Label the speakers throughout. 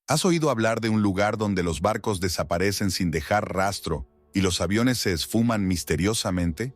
Speaker 1: ¿Has oído hablar de un lugar donde los barcos desaparecen sin dejar rastro y los aviones se esfuman misteriosamente?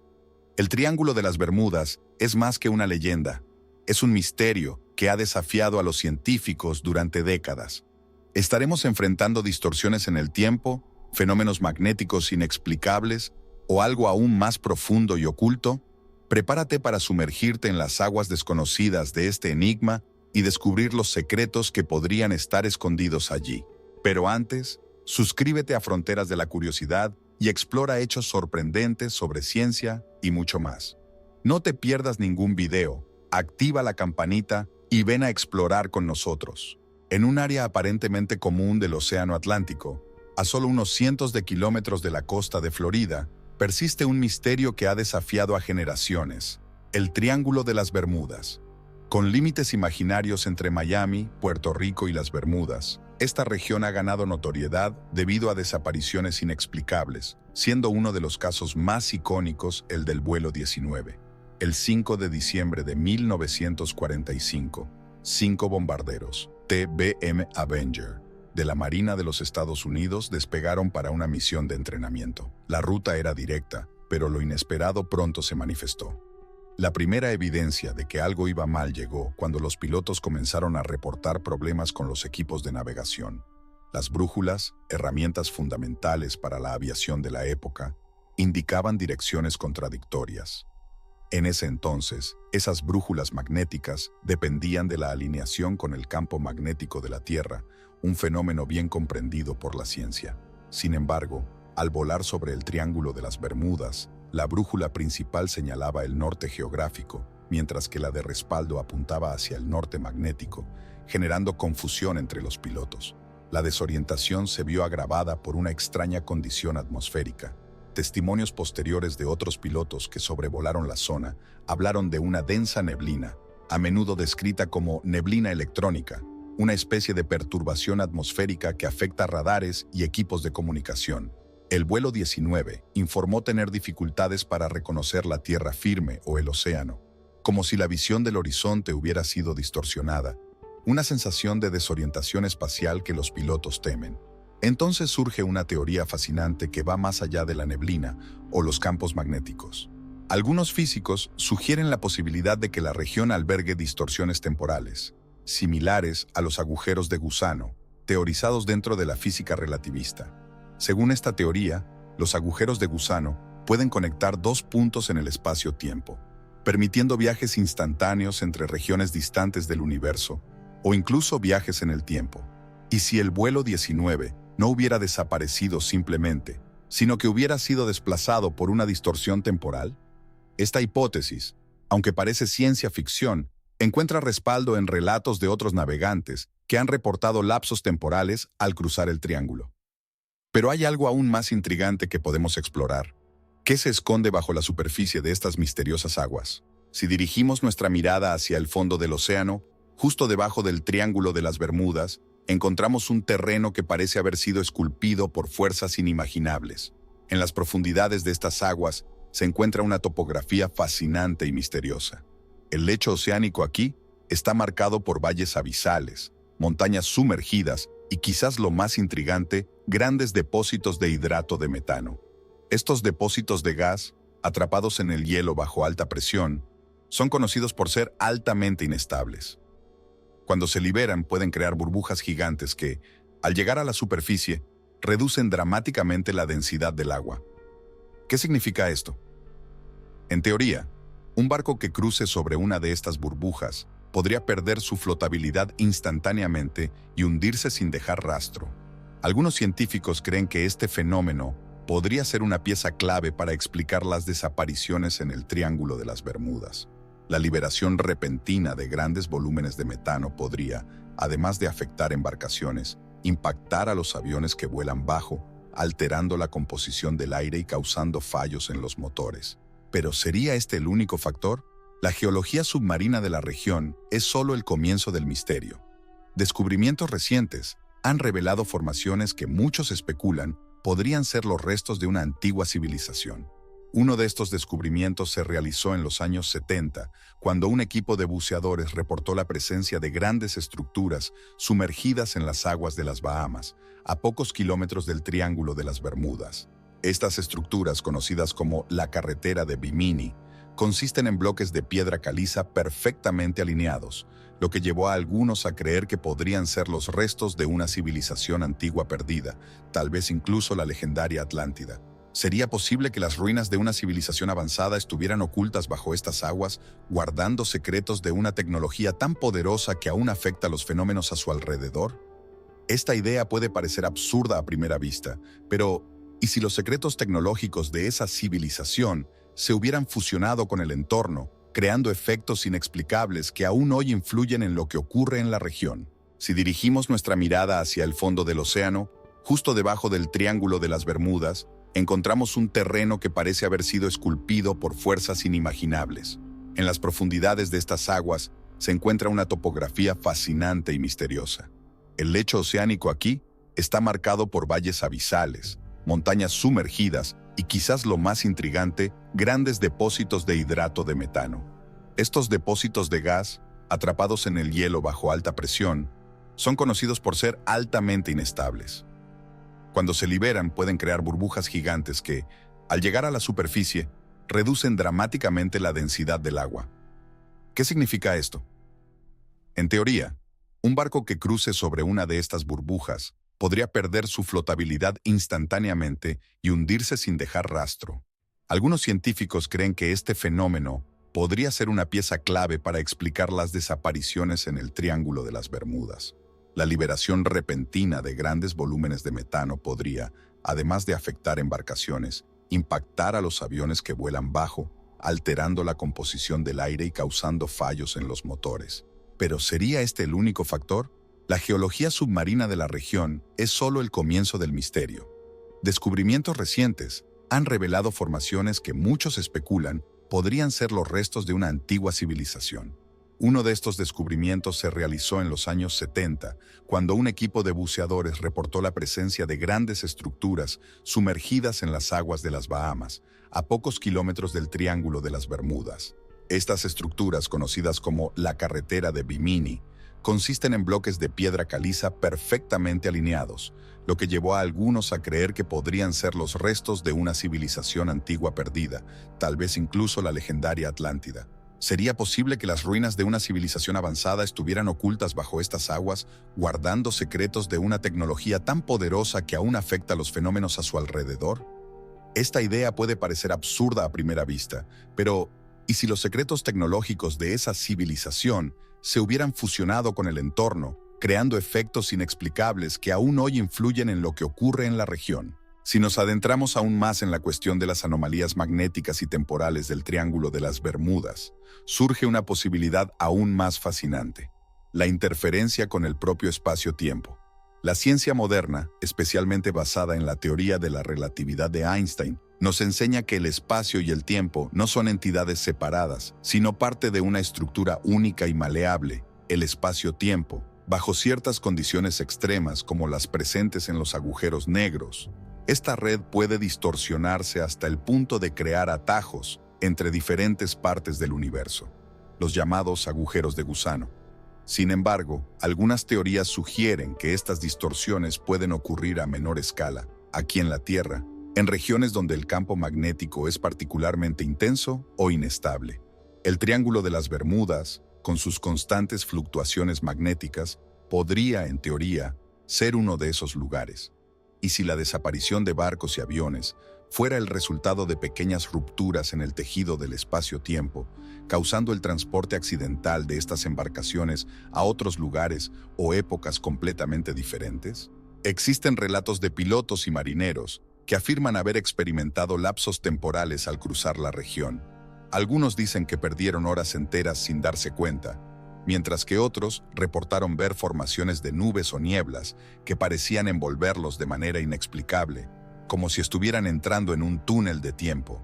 Speaker 1: El Triángulo de las Bermudas es más que una leyenda. Es un misterio que ha desafiado a los científicos durante décadas. ¿Estaremos enfrentando distorsiones en el tiempo, fenómenos magnéticos inexplicables o algo aún más profundo y oculto? Prepárate para sumergirte en las aguas desconocidas de este enigma y descubrir los secretos que podrían estar escondidos allí. Pero antes, suscríbete a Fronteras de la Curiosidad y explora hechos sorprendentes sobre ciencia y mucho más. No te pierdas ningún video, activa la campanita y ven a explorar con nosotros. En un área aparentemente común del Océano Atlántico, a solo unos cientos de kilómetros de la costa de Florida, persiste un misterio que ha desafiado a generaciones: el Triángulo de las Bermudas. Con límites imaginarios entre Miami, Puerto Rico y las Bermudas, esta región ha ganado notoriedad debido a desapariciones inexplicables, siendo uno de los casos más icónicos el del vuelo 19. El 5 de diciembre de 1945, 5 bombarderos, TBM Avenger, de la Marina de los Estados Unidos despegaron para una misión de entrenamiento. La ruta era directa, pero lo inesperado pronto se manifestó. La primera evidencia de que algo iba mal llegó cuando los pilotos comenzaron a reportar problemas con los equipos de navegación. Las brújulas, herramientas fundamentales para la aviación de la época, indicaban direcciones contradictorias. En ese entonces, esas brújulas magnéticas dependían de la alineación con el campo magnético de la Tierra, un fenómeno bien comprendido por la ciencia. Sin embargo, al volar sobre el Triángulo de las Bermudas, la brújula principal señalaba el norte geográfico, mientras que la de respaldo apuntaba hacia el norte magnético, generando confusión entre los pilotos. La desorientación se vio agravada por una extraña condición atmosférica. Testimonios posteriores de otros pilotos que sobrevolaron la zona hablaron de una densa neblina, a menudo descrita como neblina electrónica, una especie de perturbación atmosférica que afecta radares y equipos de comunicación. El vuelo 19 informó tener dificultades para reconocer la tierra firme o el océano, como si la visión del horizonte hubiera sido distorsionada, una sensación de desorientación espacial que los pilotos temen. Entonces surge una teoría fascinante que va más allá de la neblina o los campos magnéticos. Algunos físicos sugieren la posibilidad de que la región albergue distorsiones temporales, similares a los agujeros de gusano, teorizados dentro de la física relativista. Según esta teoría, los agujeros de gusano pueden conectar dos puntos en el espacio-tiempo, permitiendo viajes instantáneos entre regiones distantes del universo, o incluso viajes en el tiempo. ¿Y si el vuelo 19 no hubiera desaparecido simplemente, sino que hubiera sido desplazado por una distorsión temporal? Esta hipótesis, aunque parece ciencia ficción, encuentra respaldo en relatos de otros navegantes que han reportado lapsos temporales al cruzar el triángulo. Pero hay algo aún más intrigante que podemos explorar. ¿Qué se esconde bajo la superficie de estas misteriosas aguas? Si dirigimos nuestra mirada hacia el fondo del océano, justo debajo del Triángulo de las Bermudas, encontramos un terreno que parece haber sido esculpido por fuerzas inimaginables. En las profundidades de estas aguas se encuentra una topografía fascinante y misteriosa. El lecho oceánico aquí está marcado por valles abisales, montañas sumergidas y quizás lo más intrigante, grandes depósitos de hidrato de metano. Estos depósitos de gas, atrapados en el hielo bajo alta presión, son conocidos por ser altamente inestables. Cuando se liberan pueden crear burbujas gigantes que, al llegar a la superficie, reducen dramáticamente la densidad del agua. ¿Qué significa esto? En teoría, un barco que cruce sobre una de estas burbujas podría perder su flotabilidad instantáneamente y hundirse sin dejar rastro. Algunos científicos creen que este fenómeno podría ser una pieza clave para explicar las desapariciones en el Triángulo de las Bermudas. La liberación repentina de grandes volúmenes de metano podría, además de afectar embarcaciones, impactar a los aviones que vuelan bajo, alterando la composición del aire y causando fallos en los motores. ¿Pero sería este el único factor? La geología submarina de la región es solo el comienzo del misterio. Descubrimientos recientes han revelado formaciones que muchos especulan podrían ser los restos de una antigua civilización. Uno de estos descubrimientos se realizó en los años 70, cuando un equipo de buceadores reportó la presencia de grandes estructuras sumergidas en las aguas de las Bahamas, a pocos kilómetros del Triángulo de las Bermudas. Estas estructuras, conocidas como la carretera de Bimini, consisten en bloques de piedra caliza perfectamente alineados, lo que llevó a algunos a creer que podrían ser los restos de una civilización antigua perdida, tal vez incluso la legendaria Atlántida. ¿Sería posible que las ruinas de una civilización avanzada estuvieran ocultas bajo estas aguas, guardando secretos de una tecnología tan poderosa que aún afecta los fenómenos a su alrededor? Esta idea puede parecer absurda a primera vista, pero ¿y si los secretos tecnológicos de esa civilización se hubieran fusionado con el entorno, creando efectos inexplicables que aún hoy influyen en lo que ocurre en la región? Si dirigimos nuestra mirada hacia el fondo del océano, justo debajo del Triángulo de las Bermudas, encontramos un terreno que parece haber sido esculpido por fuerzas inimaginables. En las profundidades de estas aguas se encuentra una topografía fascinante y misteriosa. El lecho oceánico aquí está marcado por valles abisales, montañas sumergidas y, quizás lo más intrigante, grandes depósitos de hidrato de metano. Estos depósitos de gas, atrapados en el hielo bajo alta presión, son conocidos por ser altamente inestables. Cuando se liberan, pueden crear burbujas gigantes que, al llegar a la superficie, reducen dramáticamente la densidad del agua. ¿Qué significa esto? En teoría, un barco que cruce sobre una de estas burbujas podría perder su flotabilidad instantáneamente y hundirse sin dejar rastro. Algunos científicos creen que este fenómeno podría ser una pieza clave para explicar las desapariciones en el Triángulo de las Bermudas. La liberación repentina de grandes volúmenes de metano podría, además de afectar embarcaciones, impactar a los aviones que vuelan bajo, alterando la composición del aire y causando fallos en los motores. ¿Pero sería este el único factor? La geología submarina de la región es solo el comienzo del misterio. Descubrimientos recientes han revelado formaciones que muchos especulan podrían ser los restos de una antigua civilización. Uno de estos descubrimientos se realizó en los años 70, cuando un equipo de buceadores reportó la presencia de grandes estructuras sumergidas en las aguas de las Bahamas, a pocos kilómetros del Triángulo de las Bermudas. Estas estructuras, conocidas como la carretera de Bimini, consisten en bloques de piedra caliza perfectamente alineados, lo que llevó a algunos a creer que podrían ser los restos de una civilización antigua perdida, tal vez incluso la legendaria Atlántida. ¿Sería posible que las ruinas de una civilización avanzada estuvieran ocultas bajo estas aguas, guardando secretos de una tecnología tan poderosa que aún afecta los fenómenos a su alrededor? Esta idea puede parecer absurda a primera vista, pero ¿y si los secretos tecnológicos de esa civilización se hubieran fusionado con el entorno, creando efectos inexplicables que aún hoy influyen en lo que ocurre en la región? Si nos adentramos aún más en la cuestión de las anomalías magnéticas y temporales del Triángulo de las Bermudas, surge una posibilidad aún más fascinante: la interferencia con el propio espacio-tiempo. La ciencia moderna, especialmente basada en la teoría de la relatividad de Einstein, nos enseña que el espacio y el tiempo no son entidades separadas, sino parte de una estructura única y maleable, el espacio-tiempo, bajo ciertas condiciones extremas como las presentes en los agujeros negros. Esta red puede distorsionarse hasta el punto de crear atajos entre diferentes partes del universo, los llamados agujeros de gusano. Sin embargo, algunas teorías sugieren que estas distorsiones pueden ocurrir a menor escala, aquí en la Tierra, en regiones donde el campo magnético es particularmente intenso o inestable. El Triángulo de las Bermudas, con sus constantes fluctuaciones magnéticas, podría, en teoría, ser uno de esos lugares. Y si la desaparición de barcos y aviones fuera el resultado de pequeñas rupturas en el tejido del espacio-tiempo, causando el transporte accidental de estas embarcaciones a otros lugares o épocas completamente diferentes? Existen relatos de pilotos y marineros que afirman haber experimentado lapsos temporales al cruzar la región. Algunos dicen que perdieron horas enteras sin darse cuenta, mientras que otros reportaron ver formaciones de nubes o nieblas que parecían envolverlos de manera inexplicable, como si estuvieran entrando en un túnel de tiempo.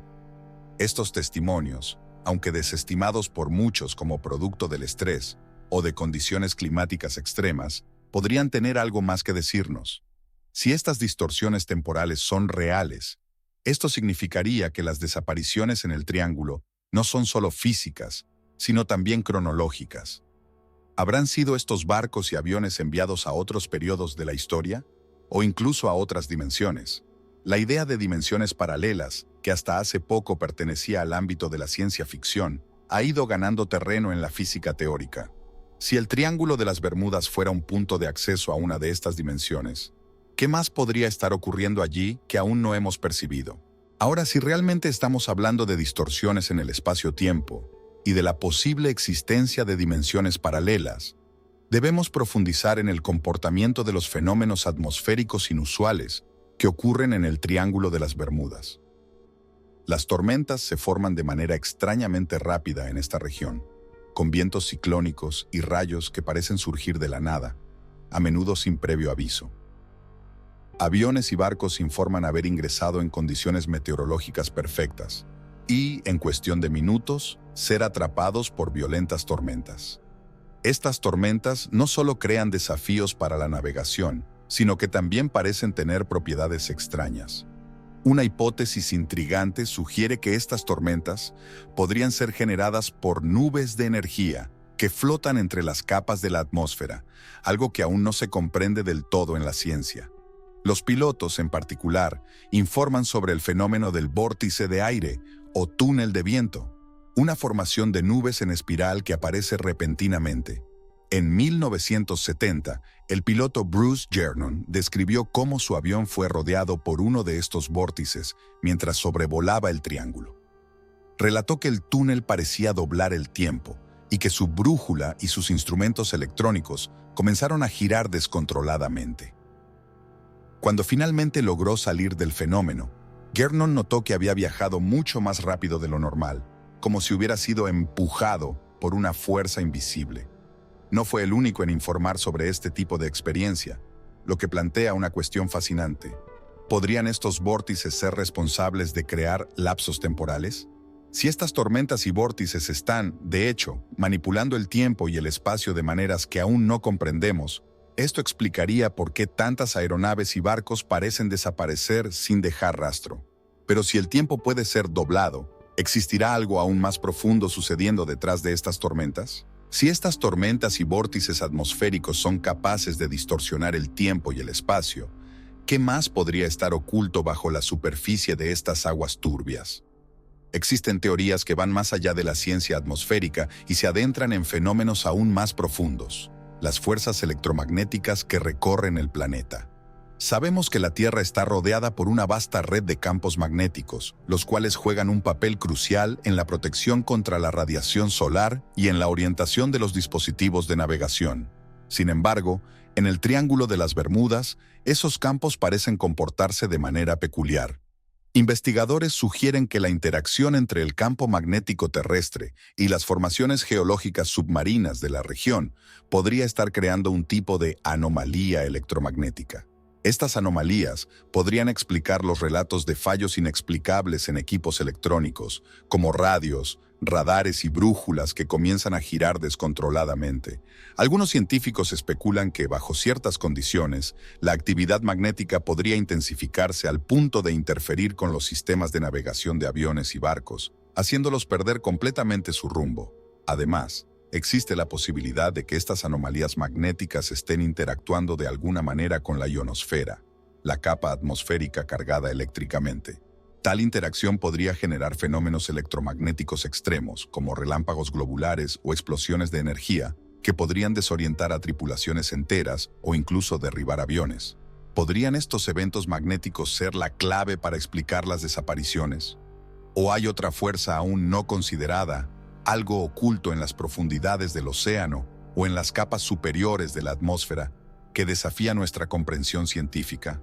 Speaker 1: Estos testimonios, aunque desestimados por muchos como producto del estrés o de condiciones climáticas extremas, podrían tener algo más que decirnos. Si estas distorsiones temporales son reales, Esto significaría que las desapariciones en el triángulo no son solo físicas, sino también cronológicas. ¿Habrán sido estos barcos y aviones enviados a otros periodos de la historia? ¿O incluso a otras dimensiones? La idea de dimensiones paralelas, que hasta hace poco pertenecía al ámbito de la ciencia ficción, ha ido ganando terreno en la física teórica. Si el Triángulo de las Bermudas fuera un punto de acceso a una de estas dimensiones, ¿qué más podría estar ocurriendo allí que aún no hemos percibido? Ahora, si realmente estamos hablando de distorsiones en el espacio-tiempo y de la posible existencia de dimensiones paralelas, debemos profundizar en el comportamiento de los fenómenos atmosféricos inusuales que ocurren en el Triángulo de las Bermudas. Las tormentas se forman de manera extrañamente rápida en esta región, con vientos ciclónicos y rayos que parecen surgir de la nada, a menudo sin previo aviso. Aviones y barcos informan haber ingresado en condiciones meteorológicas perfectas y, en cuestión de minutos, ser atrapados por violentas tormentas. Estas tormentas no solo crean desafíos para la navegación, sino que también parecen tener propiedades extrañas. Una hipótesis intrigante sugiere que estas tormentas podrían ser generadas por nubes de energía que flotan entre las capas de la atmósfera, algo que aún no se comprende del todo en la ciencia. Los pilotos, en particular, informan sobre el fenómeno del vórtice de aire o túnel de viento, una formación de nubes en espiral que aparece repentinamente. En 1970, el piloto Bruce Jernon describió cómo su avión fue rodeado por uno de estos vórtices mientras sobrevolaba el triángulo. Relató que el túnel parecía doblar el tiempo y que su brújula y sus instrumentos electrónicos comenzaron a girar descontroladamente. Cuando finalmente logró salir del fenómeno, Jernon notó que había viajado mucho más rápido de lo normal, como si hubiera sido empujado por una fuerza invisible. No fue el único en informar sobre este tipo de experiencia, lo que plantea una cuestión fascinante. ¿Podrían estos vórtices ser responsables de crear lapsos temporales? Si estas tormentas y vórtices están, de hecho, manipulando el tiempo y el espacio de maneras que aún no comprendemos, esto explicaría por qué tantas aeronaves y barcos parecen desaparecer sin dejar rastro. Pero si el tiempo puede ser doblado, ¿existirá algo aún más profundo sucediendo detrás de estas tormentas? Si estas tormentas y vórtices atmosféricos son capaces de distorsionar el tiempo y el espacio, ¿qué más podría estar oculto bajo la superficie de estas aguas turbias? Existen teorías que van más allá de la ciencia atmosférica y se adentran en fenómenos aún más profundos, las fuerzas electromagnéticas que recorren el planeta. Sabemos que la Tierra está rodeada por una vasta red de campos magnéticos, los cuales juegan un papel crucial en la protección contra la radiación solar y en la orientación de los dispositivos de navegación. Sin embargo, en el Triángulo de las Bermudas, esos campos parecen comportarse de manera peculiar. Investigadores sugieren que la interacción entre el campo magnético terrestre y las formaciones geológicas submarinas de la región podría estar creando un tipo de anomalía electromagnética. Estas anomalías podrían explicar los relatos de fallos inexplicables en equipos electrónicos, como radios, radares y brújulas que comienzan a girar descontroladamente. Algunos científicos especulan que, bajo ciertas condiciones, la actividad magnética podría intensificarse al punto de interferir con los sistemas de navegación de aviones y barcos, haciéndolos perder completamente su rumbo. Además, existe la posibilidad de que estas anomalías magnéticas estén interactuando de alguna manera con la ionosfera, la capa atmosférica cargada eléctricamente. Tal interacción podría generar fenómenos electromagnéticos extremos, como relámpagos globulares o explosiones de energía, que podrían desorientar a tripulaciones enteras o incluso derribar aviones. ¿Podrían estos eventos magnéticos ser la clave para explicar las desapariciones? ¿O hay otra fuerza aún no considerada, algo oculto en las profundidades del océano o en las capas superiores de la atmósfera, que desafía nuestra comprensión científica?